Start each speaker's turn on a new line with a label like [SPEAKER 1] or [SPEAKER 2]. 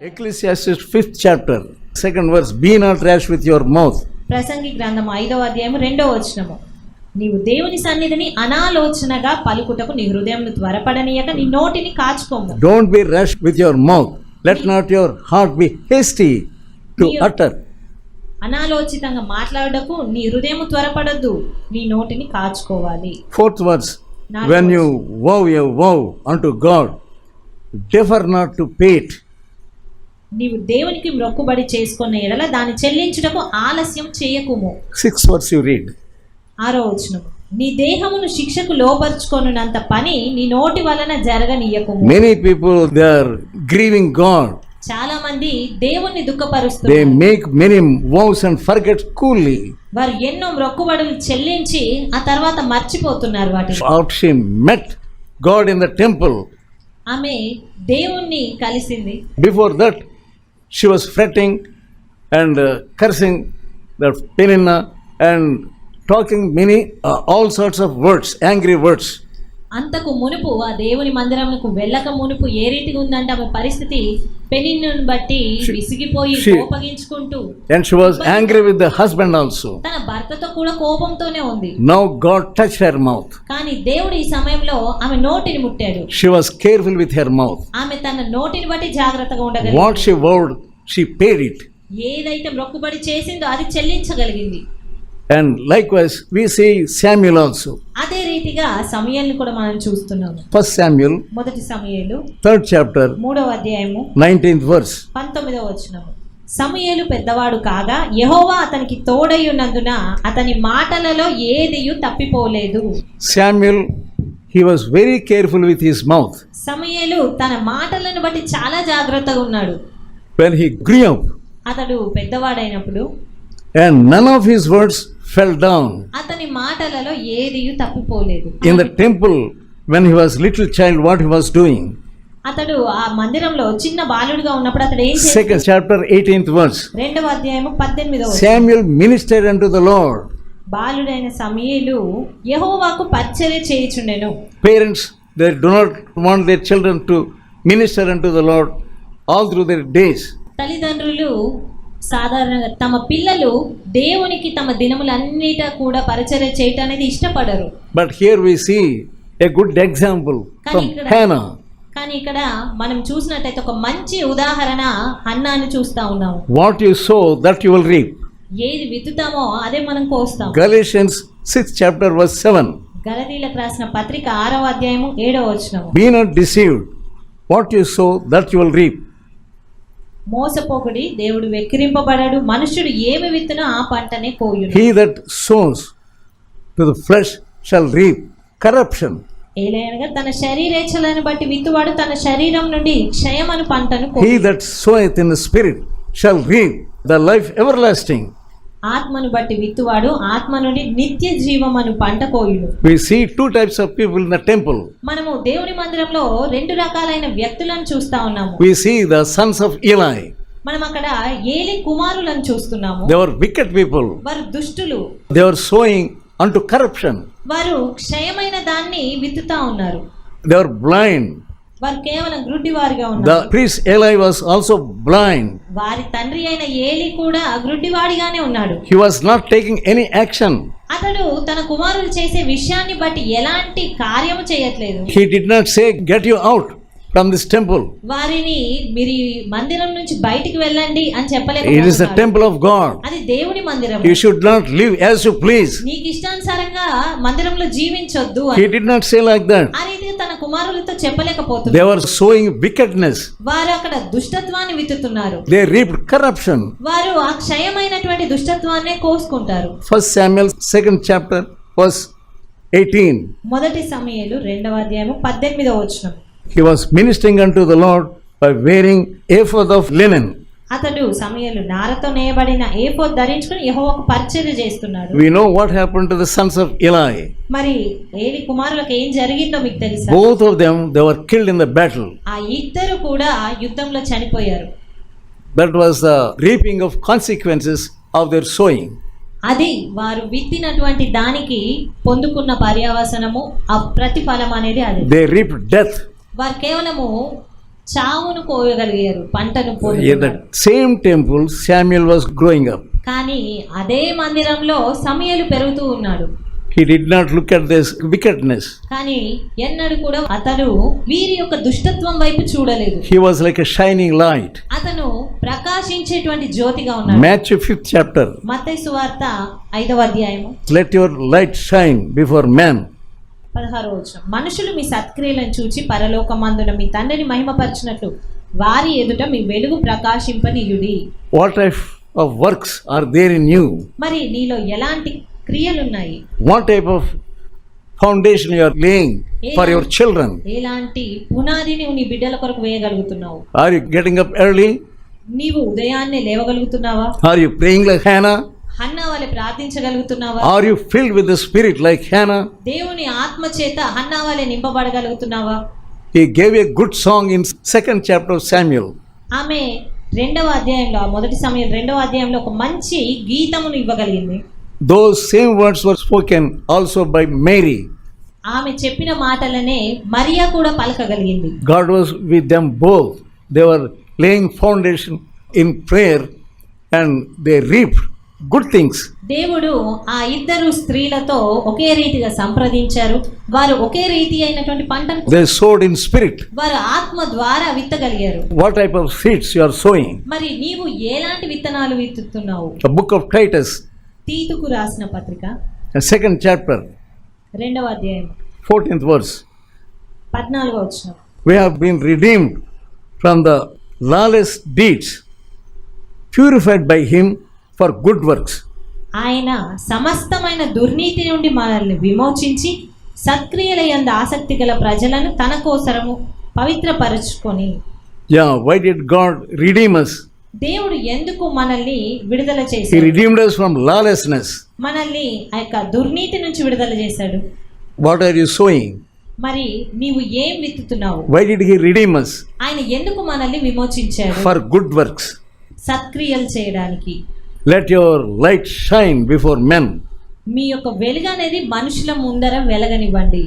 [SPEAKER 1] Ecclesiastes 5th chapter, 2nd verse, be not rash with your mouth.
[SPEAKER 2] ప్రసంగి గ్రంథం 5వ అధ్యాయం 2వ వచనము. నీవు దేవుని సన్నిధిని అనాలోచనగా పలుకుటకు నీ హృదయంను త్వరపడనీయక నీ నోటిని కాచుకోము.
[SPEAKER 1] Don't be rash with your mouth. Let not your heart be hasty to utter.
[SPEAKER 2] అనాలోచితంగా మాట్లాడకు నీ హృదయము త్వరపడద్దు, నీ నోటిని కాచుకోవాలి.
[SPEAKER 1] 4th verse, when you vow a vow unto God, defer not to pay it.
[SPEAKER 2] నీవు దేవునికి మొక్కుబడి చేసుకున్న ఎడల దాన్ని చెల్లించుటకు ఆలస్యం చేయకుము.
[SPEAKER 1] 6th verse you read.
[SPEAKER 2] 6వ వచనము. నీ దేహమును శిక్షకు లోపర్చుకొనునంత పని నీ నోటి వలన జరగనీయకుము.
[SPEAKER 1] Many people, they are grieving God.
[SPEAKER 2] చాలా మంది దేవుణ్ణి దుఃఖపరుస్తున్నారు.
[SPEAKER 1] They make many vows and forget coolly.
[SPEAKER 2] వారు ఎన్నో మొక్కుబడులు చెల్లించి ఆ తర్వాత మర్చిపోతున్నారు వాటిని.
[SPEAKER 1] After she met God in the temple,
[SPEAKER 2] ఆమె దేవుణ్ణి కలిసింది.
[SPEAKER 1] before that she was fretting and cursing the Penina and talking many all sorts of words, angry words.
[SPEAKER 2] అంతకు మునుపు ఆ దేవుని మందిరమునకు వెళ్ళక మునుపు ఏ రీతిగా ఉందంటే ఆమె పరిస్థితి పెనిన్నును బట్టి విసిగిపోయి కోపగించుకుంటూ,
[SPEAKER 1] and she was angry with the husband also.
[SPEAKER 2] తన భర్తతో కూడా కోపంతోనే ఉంది.
[SPEAKER 1] Now God touched her mouth.
[SPEAKER 2] కానీ దేవుడు ఈ సమయంలో ఆమె నోటిని ముట్టాడు.
[SPEAKER 1] She was careful with her mouth.
[SPEAKER 2] ఆమె తన నోటిని బట్టి జాగ్రత్తగా ఉండగలిగింది.
[SPEAKER 1] What she vowed, she paid it.
[SPEAKER 2] ఏదైతే మొక్కుబడి చేసిందో అది చెల్లించగలిగింది.
[SPEAKER 1] And likewise we see Samuel also.
[SPEAKER 2] అదే రీతిగా సమూయేలుని కూడా మనం చూస్తున్నాము.
[SPEAKER 1] 1 Samuel,
[SPEAKER 2] మొదటి సమూయేలు
[SPEAKER 1] 3rd chapter,
[SPEAKER 2] 3వ అధ్యాయము
[SPEAKER 1] 19th verse.
[SPEAKER 2] 19వ వచనము. సమూయేలు పెద్దవాడు కాగా యెహోవా అతనికి తోడై ఉన్నందున అతని మాటలలో ఏదియు తప్పిపోలేదు.
[SPEAKER 1] Samuel, he was very careful with his mouth.
[SPEAKER 2] సమూయేలు తన మాటలను బట్టి చాలా జాగ్రత్తగా ఉన్నాడు.
[SPEAKER 1] When he grew up,
[SPEAKER 2] అతడు పెద్దవాడైనప్పుడు
[SPEAKER 1] and none of his words fell down.
[SPEAKER 2] అతని మాటలలో ఏదియు తప్పిపోలేదు.
[SPEAKER 1] In the temple, when he was little child, what he was doing?
[SPEAKER 2] అతడు ఆ మందిరంలో చిన్న బాలుడిగా ఉన్నప్పుడు అతడు ఏం చేశాడు?
[SPEAKER 1] 2nd chapter 18th verse.
[SPEAKER 2] 2వ అధ్యాయము 18వ వచనం.
[SPEAKER 1] Samuel ministered unto the Lord.
[SPEAKER 2] బాలుడైన సమూయేలు యెహోవాకు పరిచర్య చేయుచుండెను.
[SPEAKER 1] Parents, they do not want their children to minister unto the Lord all through their days.
[SPEAKER 2] తల్లిదండ్రులు సాధారణంగా తమ పిల్లలు దేవునికి తమ దినములన్నిట కూడా పరిచర్య చేయటం అనేది ఇష్టపడరు.
[SPEAKER 1] But here we see a good example from Hannah.
[SPEAKER 2] కానీ ఇక్కడ మనం చూసినట్టయితే ఒక మంచి ఉదాహరణ హన్నాను చూస్తా ఉన్నాము.
[SPEAKER 1] What you sow, that you will reap.
[SPEAKER 2] ఏది విత్తుతామో అదే మనం కోస్తాం.
[SPEAKER 1] Galatians 6th chapter verse 7.
[SPEAKER 2] గలతీయులకు రాసిన పత్రిక 6వ అధ్యాయము 7వ వచనము.
[SPEAKER 1] Be not deceived. What you sow, that you will reap.
[SPEAKER 2] మోసపోకుడి, దేవుడు వెక్కిరింపబడడు, మనుష్యుడు ఏమి విత్తునో ఆ పంటనే కోయును.
[SPEAKER 1] He that sows to the flesh shall reap corruption.
[SPEAKER 2] ఏలయనగా తన శరీరేచ్ఛలను బట్టి విత్తువాడు తన శరీరం నుండి క్షయమను పంటను కోయును.
[SPEAKER 1] He that soweth in the spirit shall reap the life everlasting.
[SPEAKER 2] ఆత్మను బట్టి విత్తువాడు ఆత్మ నుండి నిత్య జీవమను పంట కోయును.
[SPEAKER 1] We see two types of people in the temple.
[SPEAKER 2] మనము దేవుని మందిరంలో రెండు రకాలైన వ్యక్తులను చూస్తా ఉన్నాము.
[SPEAKER 1] We see the sons of Eli.
[SPEAKER 2] మనం అక్కడ ఏలి కుమారులను చూస్తున్నాము.
[SPEAKER 1] They were wicked people.
[SPEAKER 2] వారు దుష్టులు.
[SPEAKER 1] They were sowing unto corruption.
[SPEAKER 2] వారు క్షయమైన దాన్ని విత్తుతా ఉన్నారు.
[SPEAKER 1] They were blind.
[SPEAKER 2] వారు కేవలం గ్రుడ్డివారిగా ఉన్నారు.
[SPEAKER 1] The priest Eli was also blind.
[SPEAKER 2] వారి తండ్రి అయిన ఏలి కూడా గ్రుడ్డివాడిగానే ఉన్నాడు.
[SPEAKER 1] He was not taking any action.
[SPEAKER 2] అతడు తన కుమారులు చేసే విషయాన్ని బట్టి ఎలాంటి కార్యము చేయట్లేదు.
[SPEAKER 1] He did not say, get you out from this temple.
[SPEAKER 2] వారిని మీరు మందిరం నుంచి బయటికి వెళ్ళండి అని
[SPEAKER 1] It is the
[SPEAKER 2] చెప్పలేకపోతున్నాడు.
[SPEAKER 1] temple of God.
[SPEAKER 2] అది దేవుని మందిరం.
[SPEAKER 1] You should not live as you please.
[SPEAKER 2] నీకు ఇష్టానుసారంగా మందిరంలో జీవించొద్దు
[SPEAKER 1] He
[SPEAKER 2] అని
[SPEAKER 1] did not say like that.
[SPEAKER 2] ఆ రీతిగా తన కుమారులతో చెప్పలేకపోతున్నారు.
[SPEAKER 1] They were sowing wickedness.
[SPEAKER 2] వారు అక్కడ దుష్టత్వాన్ని విత్తుతున్నారు.
[SPEAKER 1] They reaped corruption.
[SPEAKER 2] వారు ఆ క్షయమైనటువంటి దుష్టత్వాన్నే కోసుకుంటారు.
[SPEAKER 1] 1 Samuel 2nd chapter verse 18.
[SPEAKER 2] మొదటి సమూయేలు 2వ అధ్యాయము 18వ వచనం.
[SPEAKER 1] He was ministering unto the Lord by wearing ephod of linen.
[SPEAKER 2] అతడు సమూయేలు నారతో నేయబడిన ఏఫోద్ ధరించుకుని యెహోవాకు పరిచర్య చేస్తున్నాడు.
[SPEAKER 1] We know what happened to the sons of Eli.
[SPEAKER 2] మరి ఏలి కుమారులకు ఏం జరిగిందో మీకు తెలుసా?
[SPEAKER 1] Both of them, they were killed in the battle.
[SPEAKER 2] ఆ ఇద్దరు కూడా యుద్ధంలో చనిపోయారు.
[SPEAKER 1] That was the reaping of consequences of their sowing.
[SPEAKER 2] అది వారు విత్తినటువంటి దానికి పొందుకున్న పర్యవసనము, ఆ ప్రతిఫలం అనేది అది.
[SPEAKER 1] They reaped death.
[SPEAKER 2] వారు కేవలము చావును కోయగలిగారు, పంటను
[SPEAKER 1] In
[SPEAKER 2] పోగలిగారు.
[SPEAKER 1] that same temple, Samuel was growing up.
[SPEAKER 2] కానీ అదే మందిరంలో సమయలు పెరుగుతూ ఉన్నాడు.
[SPEAKER 1] He did not look at this wickedness.
[SPEAKER 2] కానీ ఎన్నడూ కూడా అతడు వీరి యొక్క దుష్టత్వం వైపు చూడలేదు.
[SPEAKER 1] He was like a shining light.
[SPEAKER 2] అతను ప్రకాశించేటువంటి జ్యోతిగా ఉన్నాడు.
[SPEAKER 1] Matthew 5th chapter.
[SPEAKER 2] మత్తయి సువార్త 5వ అధ్యాయము
[SPEAKER 1] Let your light shine before men.
[SPEAKER 2] 16వ వచనం. మనుషులు మీ సత్క్రియలను చూచి పరలోకమందున మీ తండ్రిని మహిమపరచునట్లు వారి ఎదుట మీ వెలుగు ప్రకాశింపనీయుడి.
[SPEAKER 1] What type of works are there in you?
[SPEAKER 2] మరి నీలో ఎలాంటి క్రియలున్నాయి?
[SPEAKER 1] What type of foundation you are laying for your children?
[SPEAKER 2] ఎలాంటి పునాది నువ్వు నీ బిడ్డల కొరకు వేయగలుగుతున్నావు?
[SPEAKER 1] Are you getting up early?
[SPEAKER 2] నీవు ఉదయాన్నే లేవగలుగుతున్నావా?
[SPEAKER 1] Are you praying like Hannah?
[SPEAKER 2] Hannah వలె ప్రార్థించగలుగుతున్నావా?
[SPEAKER 1] Are you filled with the Spirit like Hannah?
[SPEAKER 2] దేవుని ఆత్మ చేత హన్నా వలె నింపబడగలుగుతున్నావా?
[SPEAKER 1] He gave a good song in 2nd chapter of Samuel.
[SPEAKER 2] ఆమె 2వ అధ్యాయంలో, మొదటి సమయం 2వ అధ్యాయంలో ఒక మంచి గీతమును ఇవ్వగలిగింది.
[SPEAKER 1] Those same words were spoken also by Mary.
[SPEAKER 2] ఆమె చెప్పిన మాటలనే మరియా కూడా పలకగలిగింది.
[SPEAKER 1] God was with them both. They were laying foundation in prayer and they reaped good things.
[SPEAKER 2] దేవుడు ఆ ఇద్దరు స్త్రీలతో ఒకే రీతిగా సంప్రదించారు. వారు ఒకే రీతి అయినటువంటి పంటను
[SPEAKER 1] They sowed in spirit.
[SPEAKER 2] వారు ఆత్మ ద్వారా విత్తగలిగారు.
[SPEAKER 1] What type of seeds you are sowing?
[SPEAKER 2] మరి నీవు ఎలాంటి విత్తనాలు విత్తుతున్నావు?
[SPEAKER 1] The book of Titus,
[SPEAKER 2] తీతుకు రాసిన పత్రిక
[SPEAKER 1] the 2nd chapter,
[SPEAKER 2] 2వ అధ్యాయం
[SPEAKER 1] 14th verse.
[SPEAKER 2] 14వ వచనం.
[SPEAKER 1] We have been redeemed from the lawless deeds, purified by him for good works.
[SPEAKER 2] ఆయన సమస్తమైన దుర్నీతి నుండి మనల్ని విమోచించి సత్క్రియల యందు ఆసక్తి గల ప్రజలను తన కోసరము పవిత్రపరచుకొని.
[SPEAKER 1] Yeah, why did God redeem us?
[SPEAKER 2] దేవుడు ఎందుకు మనల్ని విడుదల
[SPEAKER 1] He
[SPEAKER 2] చేశాడు?
[SPEAKER 1] redeemed us from lawlessness.
[SPEAKER 2] మనల్ని ఆ యొక్క దుర్నీతి నుంచి విడుదల చేశాడు.
[SPEAKER 1] What are you sowing?
[SPEAKER 2] మరి నీవు ఏం విత్తుతున్నావు?
[SPEAKER 1] Why did he redeem us?
[SPEAKER 2] ఆయన ఎందుకు మనల్ని విమోచించాడు?
[SPEAKER 1] For good works.
[SPEAKER 2] సత్క్రియలు చేయడానికి.
[SPEAKER 1] Let your light shine before men.
[SPEAKER 2] మీ యొక్క వెలుగు అనేది మనుషుల ముందర వెలగనివ్వండి.